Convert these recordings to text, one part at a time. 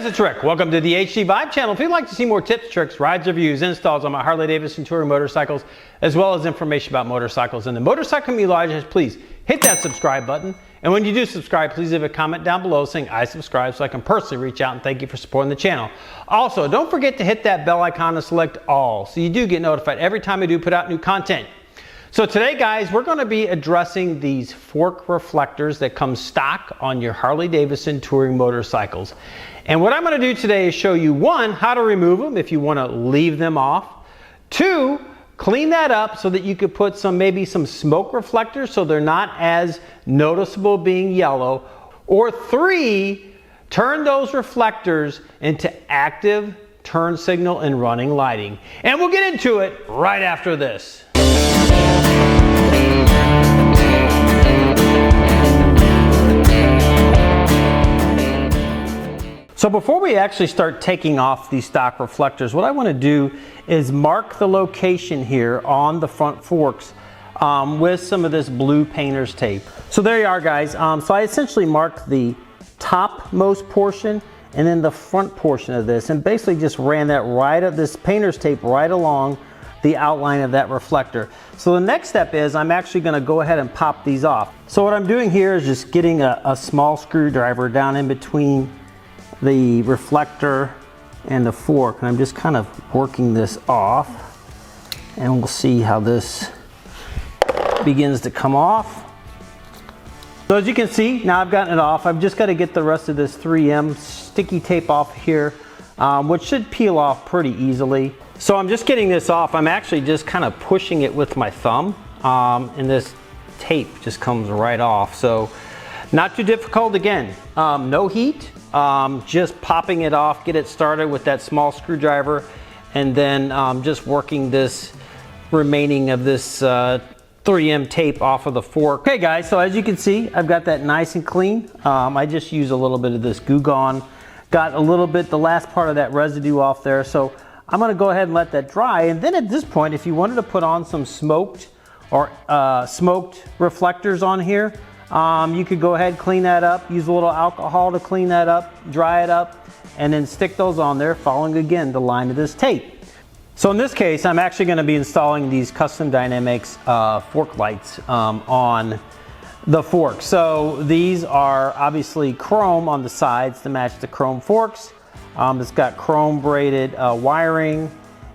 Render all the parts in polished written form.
guys, it's Rick. Welcome to the HDVIBE channel. If you'd like to see more tips, tricks, rides, reviews, installs on my Harley Davidson touring motorcycles, as well as information about motorcycles and the motorcycle community, please hit that subscribe button. And when you do subscribe, please leave a comment down below saying I subscribe so I can personally reach out and thank you for supporting the channel. Also, don't forget to hit that bell icon and select all so you do get notified every time I do put out new content. So today, guys, we're going to be addressing these fork reflectors that come stock on your Harley Davidson touring motorcycles. And what I'm going to do today is show you, one, how to remove them if you want to leave them off. Two, clean that up so that you could put maybe some smoke reflectors so they're not as noticeable being yellow. Or three, turn those reflectors into active turn signal and running lighting. And we'll get into it right after this. So before we actually start taking off these stock reflectors, what I want to do is mark the location here on the front forks with some of this blue painter's tape. So there you are, guys. So I essentially marked the topmost portion and then the front portion of this, and basically just ran that this painter's tape right along the outline of that reflector. So the next step is I'm actually going to go ahead and pop these off. So what I'm doing here is just getting a small screwdriver down in between the reflector and the fork, and I'm just kind of working this off, and we'll see how this begins to come off. So as you can see, now I've gotten it off. I've just got to get the rest of this 3M sticky tape off here, which should peel off pretty easily. So I'm just getting this off. I'm actually just kind of pushing it with my thumb, and this tape just comes right off. So not too difficult. Again, no heat. Just popping it off, get it started with that small screwdriver, and then just working this remaining of this 3M tape off of the fork. Okay, guys, so as you can see, I've got that nice and clean. I just use a little bit of this Goo Gone. Got a little bit, the last part of that residue off there. So I'm gonna go ahead and let that dry. And then at this point, if you wanted to put on some smoked reflectors on here, you could go ahead, clean that up, use a little alcohol to clean that up, dry it up, and then stick those on there, following again the line of this tape. So in this case, I'm actually going to be installing these Custom Dynamics fork lights on the fork. So these are obviously chrome on the sides to match the chrome forks. It's got chrome braided wiring,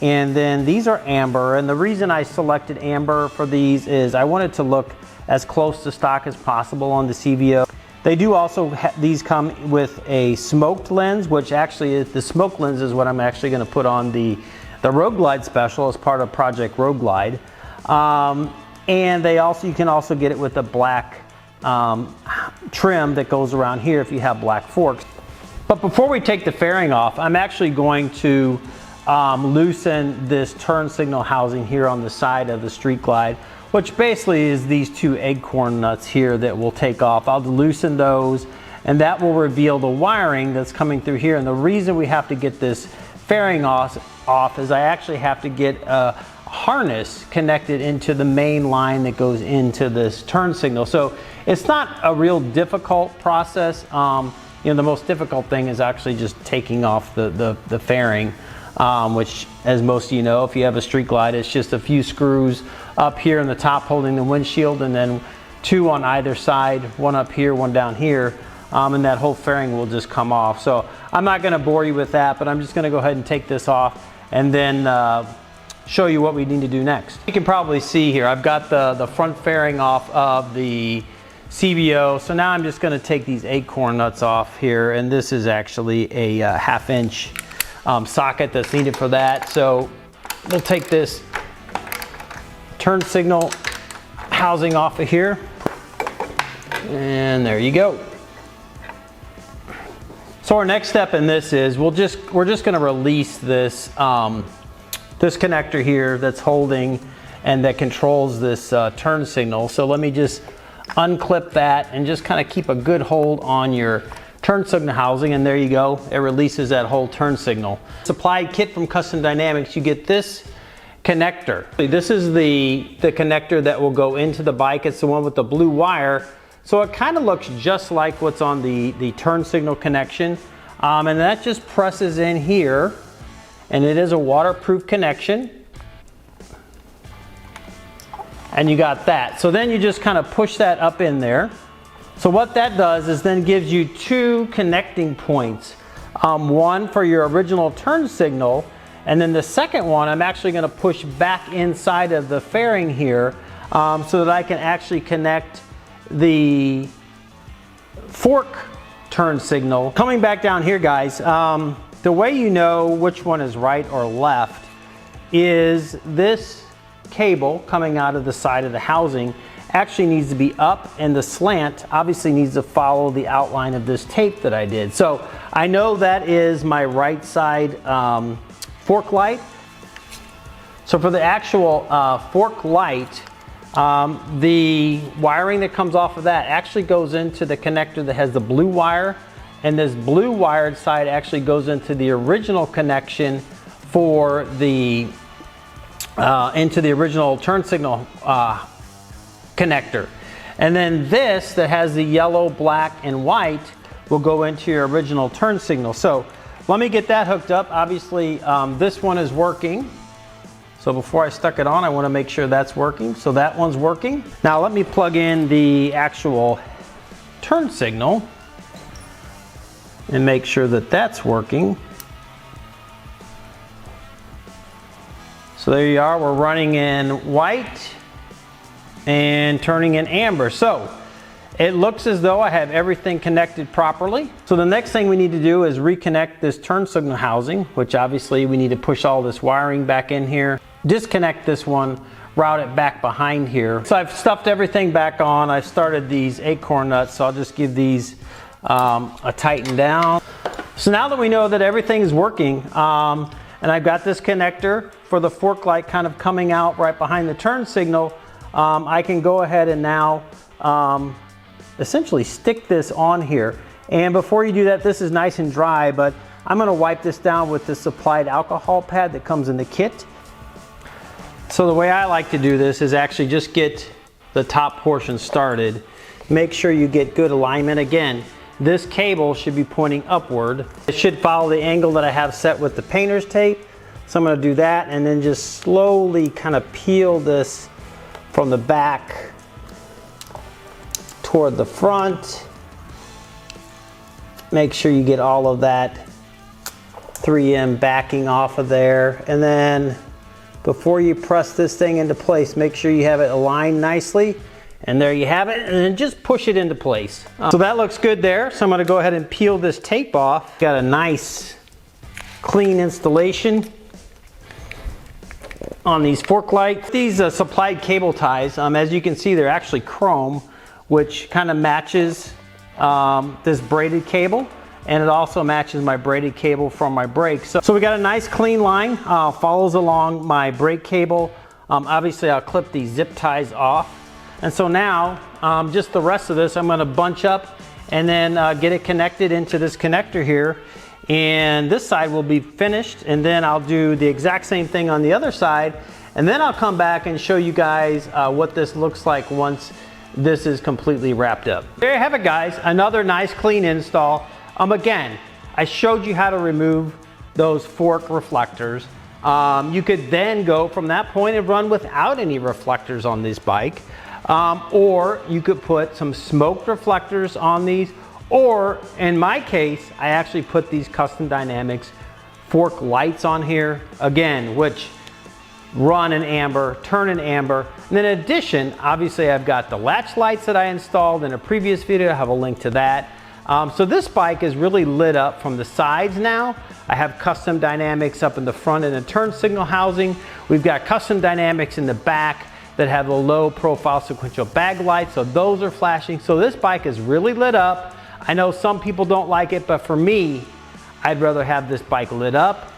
and then these are amber. And the reason I selected amber for these is I wanted to look as close to stock as possible on the CVO. They do also, these come with a smoked lens, which actually is, the smoked lens is what I'm actually gonna put on the Road Glide Special as part of Project Road Glide. And you can also get it with a black trim that goes around here if you have black forks. But before we take the fairing off, I'm actually going to loosen this turn signal housing here on the side of the Street Glide, which basically is these two acorn nuts here that we'll take off. I'll loosen those, and that will reveal the wiring that's coming through here. And the reason we have to get this fairing off is I actually have to get a harness connected into the main line that goes into this turn signal. So it's not a real difficult process. You know, the most difficult thing is actually just taking off the fairing. Which, as most of you know, if you have a Street Glide, it's just a few screws up here in the top holding the windshield, and then two on either side, one up here, one down here, and that whole fairing will just come off. So I'm not going to bore you with that, but I'm just going to go ahead and take this off and then show you what we need to do next. You can probably see here, I've got the front fairing off of the CVO. So now I'm just going to take these acorn nuts off here, and this is actually a 1/2 inch socket that's needed for that. So we'll take this turn signal housing off of here, and there you go. So our next step in this is we're just going to release this this connector here that's holding and that controls this turn signal. So let me just unclip that and just kind of keep a good hold on your turn signal housing, and there you go. It releases that whole turn signal. Supplied kit from Custom Dynamics, you get this connector. This is the connector that will go into the bike. It's the one with the blue wire. So it kind of looks just like what's on the turn signal connection. And that just presses in here, and it is a waterproof connection. And you got that. So then you just kind of push that up in there. So what that does is then gives you two connecting points. One for your original turn signal, and then the second one I'm actually going to push back inside of the fairing here so that I can actually connect the fork turn signal. Coming back down here, guys, the way you know which one is right or left is this cable coming out of the side of the housing actually needs to be up, and the slant obviously needs to follow the outline of this tape that I did. So I know that is my right side fork light. So for the actual fork light, the wiring that comes off of that actually goes into the connector that has the blue wire, and this blue wired side actually goes into the original connection for the into the original turn signal connector. And then this that has the yellow, black, and white will go into your original turn signal. So let me get that hooked up. Obviously this one is working. So before I stuck it on, I want to make sure that's working. So that one's working. Now let me plug in the actual turn signal and make sure that that's working. So there you are, we're running in white and turning in amber. So it looks as though I have everything connected properly. So the next thing we need to do is reconnect this turn signal housing, which obviously we need to push all this wiring back in here, disconnect this one, route it back behind here. So I've stuffed everything back on. I've started these acorn nuts, so I'll just give these a tighten down. So now that we know that everything is working, and I've got this connector for the fork light kind of coming out right behind the turn signal, I can go ahead and now essentially stick this on here. And before you do that, this is nice and dry, but I'm going to wipe this down with this supplied alcohol pad that comes in the kit. So the way I like to do this is actually just get the top portion started. Make sure you get good alignment. Again, this cable should be pointing upward. It should follow the angle that I have set with the painter's tape. So I'm going to do that and then just slowly kind of peel this from the back toward the front. Make sure you get all of that 3M backing off of there. And then before you press this thing into place, make sure you have it aligned nicely. And there you have it, and then just push it into place. So that looks good there. So I'm gonna go ahead and peel this tape off. Got a nice clean installation on these fork lights. These supplied cable ties, as you can see, they're actually chrome, which kind of matches this braided cable, and it also matches my braided cable from my brakes. So we got a nice clean line, follows along my brake cable. Obviously I'll clip these zip ties off. And so now, just the rest of this, I'm gonna bunch up and then get it connected into this connector here. And this side will be finished, and then I'll do the exact same thing on the other side. And then I'll come back and show you guys what this looks like once this is completely wrapped up. There you have it, guys. Another nice clean install. Again, I showed you how to remove those fork reflectors. You could then go from that point and run without any reflectors on this bike. Or you could put some smoked reflectors on these, or in my case, I actually put these Custom Dynamics fork lights on here, again, which run in amber, turn in amber. And then in addition, obviously I've got the latch lights that I installed in a previous video. I have a link to that. So this bike is really lit up from the sides now. I have Custom Dynamics up in the front in the turn signal housing. We've got Custom Dynamics in the back that have the low profile sequential bag lights, so those are flashing. So this bike is really lit up. I know some people don't like it, but for me, I'd rather have this bike lit up,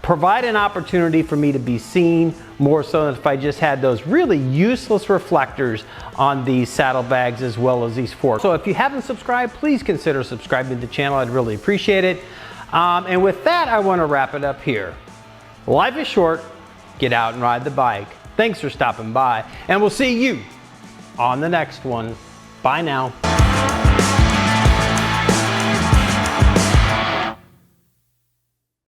provide an opportunity for me to be seen more so than if I just had those really useless reflectors on these saddlebags as well as these forks. So if you haven't subscribed, please consider subscribing to the channel. I'd really appreciate it. And with that, I want to wrap it up here. Life is short. Get out and ride the bike. Thanks for stopping by, and we'll see you on the next one. Bye now.